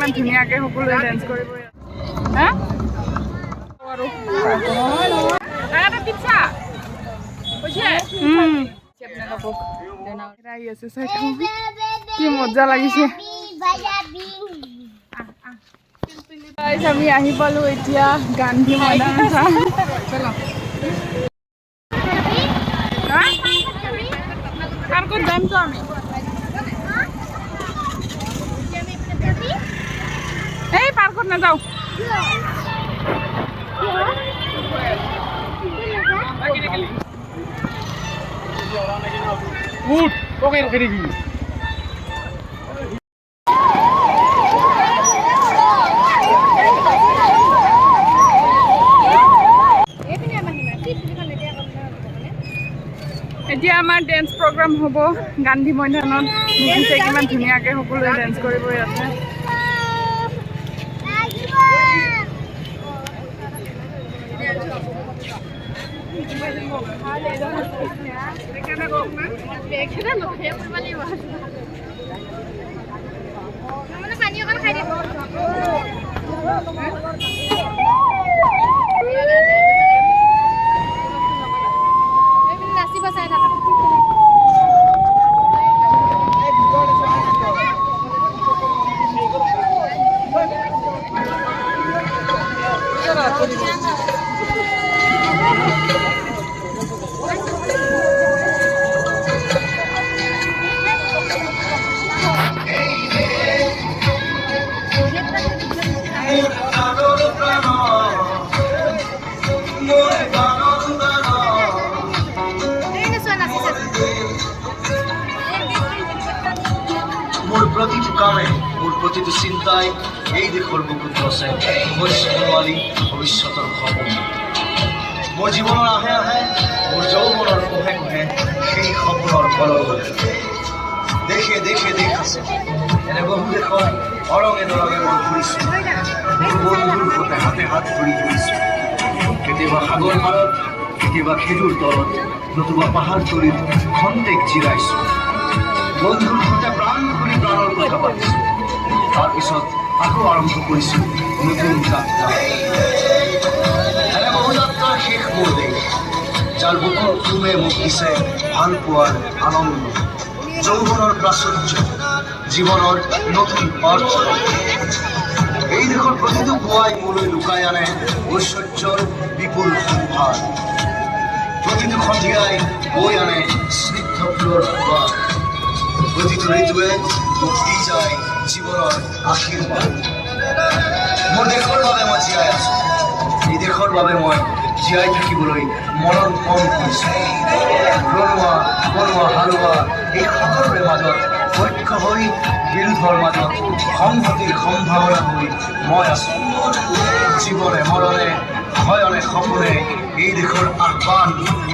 কিমান ধুনীয়াকৈ সকলোৱে ডেন্স কৰিব হা আৰু কি মজা লাগিছে আমি আহি পালো এতিয়া গান্ধী মৈদাম পাৰ্কত যামতো আমি এই পাৰ্কত নাযাওঁ Good. Okay, okay, okay. এতিয়া আমাৰ ডেন্স প্ৰগ্ৰাম হ'ব গান্ধী মৈদানত দেখিছে কিমান ধুনীয়াকৈ সকলোৱে ডেন্স কৰিব ইয়াতে মোৰ প্ৰতিটি কামে মোৰ প্ৰতিটি চিন্তায় এই দেখৰ বুকুত বসে ভবিষ্যৎবাণী ভবিষ্যতৰ খবৰ মোৰ জীৱনৰ আহে আহে মোৰ যৌৱনৰ কোহে কোহে সেই সপোনৰ কলব দেখে দেখে দেখ আছে এনে বহু দেশৰ অৰঙে দৰঙে মই ঘূৰিছোঁ মোৰ বন্ধুৰ সৈতে হাতে হাত ধৰি ঘূৰিছোঁ কেতিয়াবা সাগৰ পাৰত কেতিয়াবা খেজুৰ তলত নতুবা পাহাৰ তলিত খন্তেক জিৰাইছোঁ বন্ধুৰ সৈতে প্ৰাণ খুলি প্ৰাণৰ কথা পাতিছোঁ তাৰপিছত আকৌ আৰম্ভ কৰিছোঁ নতুন যাত্ৰা এনে বহু যাত্ৰাৰ শেষ মোৰ দেশ যাৰ বুকুৰ তুমে মোক দিছে ভাল পোৱাৰ আনন্দ যৌৱনৰ প্ৰাচুৰ্য জীৱনৰ নতুন অৰ্থ এই দেশৰ প্ৰতিটো পুৱাই মোলৈ লুকাই আনে ঐশ্বৰ্যৰ বিপুল সম্ভাৰ প্ৰতিটো সন্ধিয়াই বৈ আনে স্নিগ্ধ ফুলৰ সুবাস প্ৰতিটো ঋতুৱে মোক দি যায় জীৱনৰ আশীৰ্বাদ মোৰ দেশৰ বাবে মই জীয়াই আছোঁ এই দেশৰ বাবে মই জীয়াই থাকিবলৈ মনন পণ কৰিছোঁ বনোৱা বনোৱা হালোৱা এই সকলোৰে মাজত ঐক্য হৈ বিৰোধৰ মাজত সংহতিৰ সম্ভাৱনা হৈ মই আছোঁ জীৱনে মৰণে ভয়নে সপোনে এই দেশৰ আহ্বান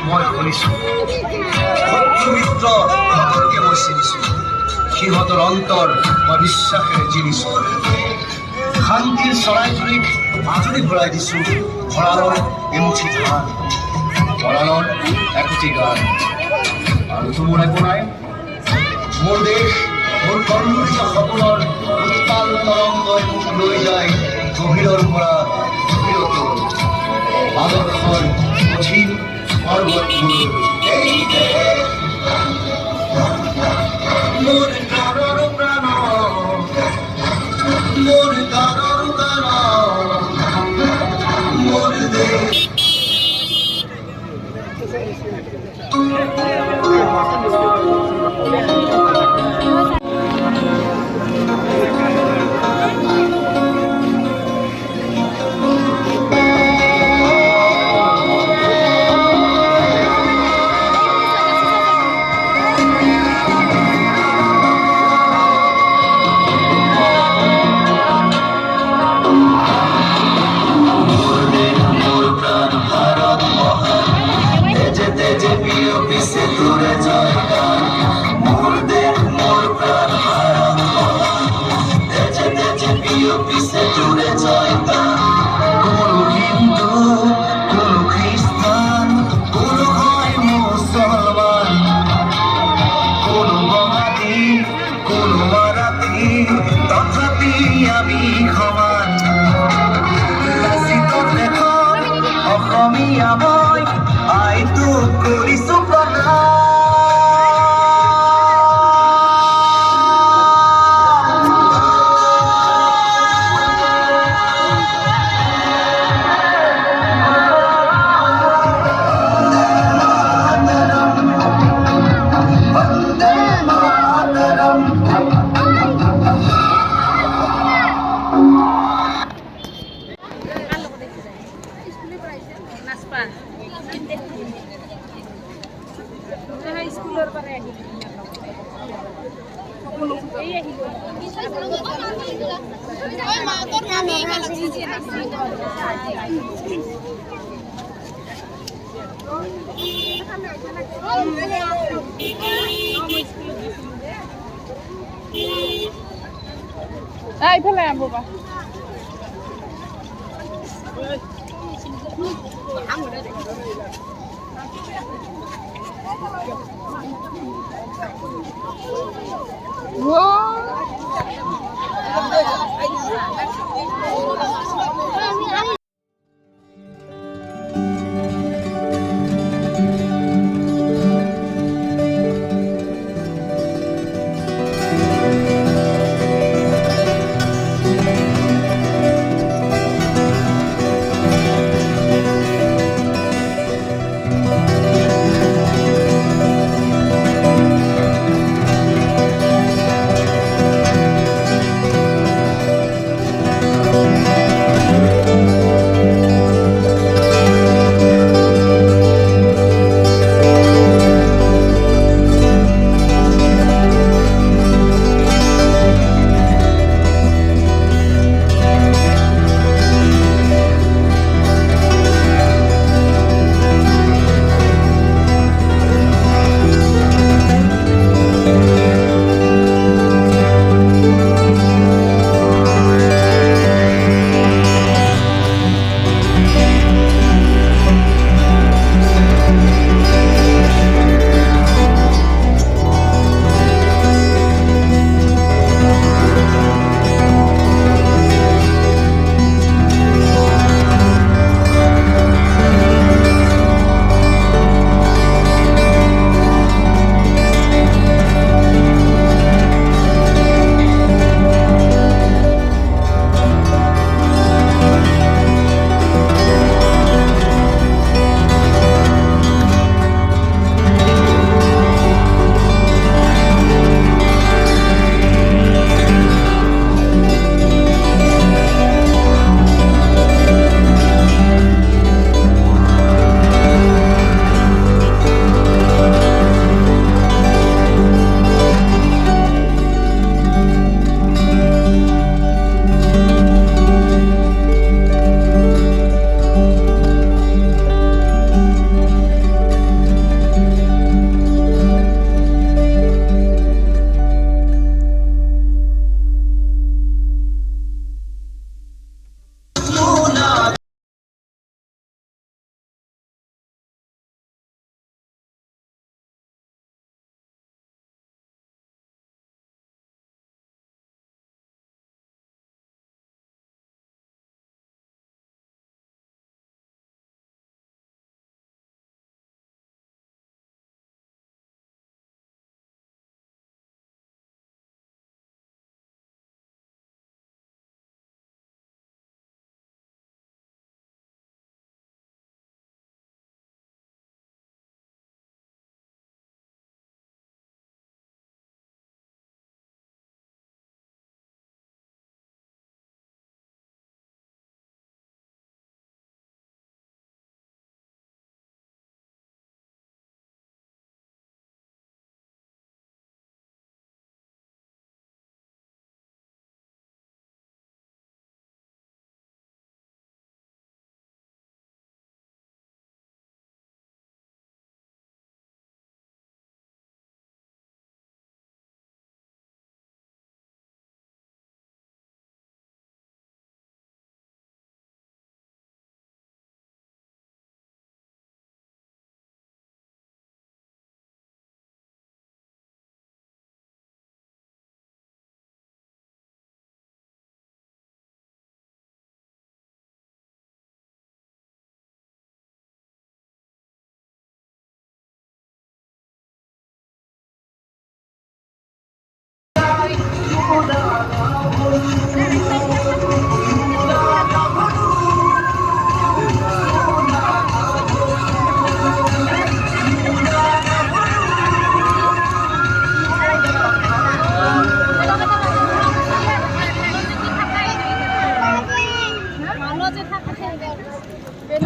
মই শুনিছোঁ শত্ৰু মিত্ৰ সকলোকে মই চিনিছোঁ সিহঁতৰ অন্তৰ মই বিশ্বাসেৰে জিনিছোঁ শান্তিৰ চৰাইজনীক আজৰি ভৰাই দিছোঁ ভঁৰালৰ এমুঠি ধান ভঁৰালৰ একোটি গান আৰু তোমাৰ একো নাই মোৰ দেশ মোৰ কল্লোলিত সপোনৰ উত্তাল তৰংগই মোক লৈ যায় গভীৰৰ পৰা গভীৰতৰ আদৰ্শৰ কঠিন পৰ্বতবোৰ এই দেশ মোৰ গানৰ প্ৰাণ মোৰ গানৰ গান মোৰ দেশ দিয়া মই আই তোক কৰিছো প্ৰণাম এইফালে আনবা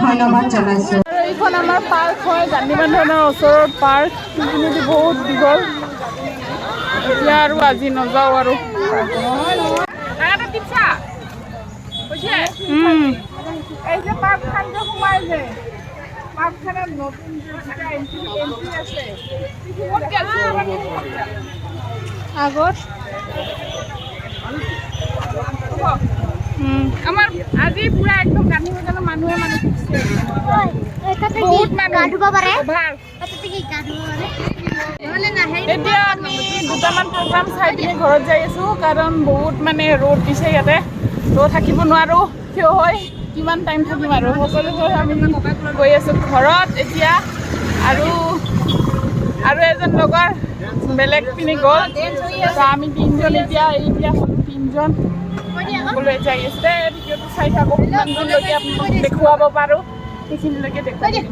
ধন্যবাদ জনাইছোঁ। আৰু এইখন আমাৰ পাৰ্ক হয়, গান্ধী মৈদানৰ ওচৰৰ পাৰ্ক, কিন্তু বহুত দীঘল। এতিয়া আৰু আজি নাযাওঁ আৰু এই যে পাৰ্কখন যে সোমাই যে পাৰ্কখনত নতুন এন্ট্ৰি আছে আগত আমাৰ আজি পুৰা একদম গান্ধী মৈদানৰ মানুহে বহুত মানুহ ভাল। এতিয়া আমি দুটামান প্ৰগ্ৰাম চাই পিনে ঘৰত যাই আছোঁ, কাৰণ বহুত মানে ৰ'দ দিছে ইয়াতে, তো থাকিব নোৱাৰোঁ, থিয় হয় কিমান টাইম থাকিম আৰু সকলোবোৰ আমি গৈ আছোঁ ঘৰত এতিয়া। আৰু এজন লগৰ বেলেগ পিনে গ'ল, তো আমি তিনিজন এতিয়া তিনিজন সকলোৱে যাই আছে। ভিডিঅ'টো চাই থাকক, কিমানজনলৈকে আপোনালোকক দেখুৱাব পাৰোঁ সেইখিনিলৈকে দেখুৱাই দিম।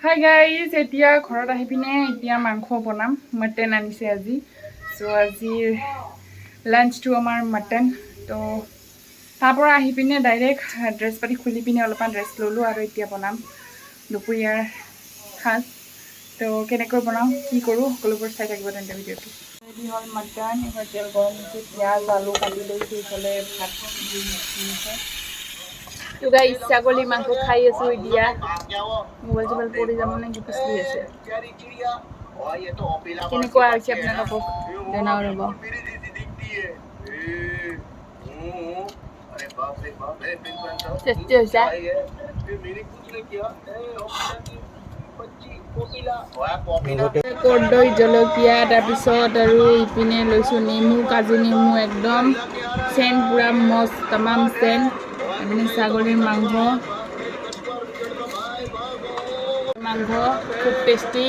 হাই গাইজ, এতিয়া ঘৰত আহি পিনে এতিয়া মাংস বনাম। মটন আনিছে আজি, চ' আজিৰ লাঞ্চটো আমাৰ মটন। তো তাৰ পৰা আহি পিনে ডাইৰেক্ট ড্ৰেছ পাতি খুলি পিনে অলপমান ৰেষ্ট ল'লোঁ আৰু এতিয়া বনাম দুপৰীয়াৰ সাজ। তো কেনেকৈ বনাওঁ, কি কৰোঁ, সকলোবোৰ চাই থাকিব তেন্তে ভিডিঅ'টো। ৰেডি হ'ল মটন, এইবাৰ তেল গৰম হৈছে, পিঁয়াজ আলু কাটি লৈছোঁ, ইফালে ভাত দিছে। তো গাইজ ছাগলী মাংস খাই আছোঁ এতিয়া। মোবাইল চোবাইল পৰি যাব নে কি পিছলি আছে। কেনেকুৱা হৈছে আপোনালোকক জনাব ৰ'ব। টেষ্টি হৈছে। কৰ্দৈ জলকীয়া, তাৰপিছত আৰু ইপিনে লৈছোঁ নেমু, কাজু নেমু, একদম চেণ্ট পুৰা মস্ত তামাম চেণ্ট। এইপিনে ছাগলীৰ মাংস খুব টেষ্টি।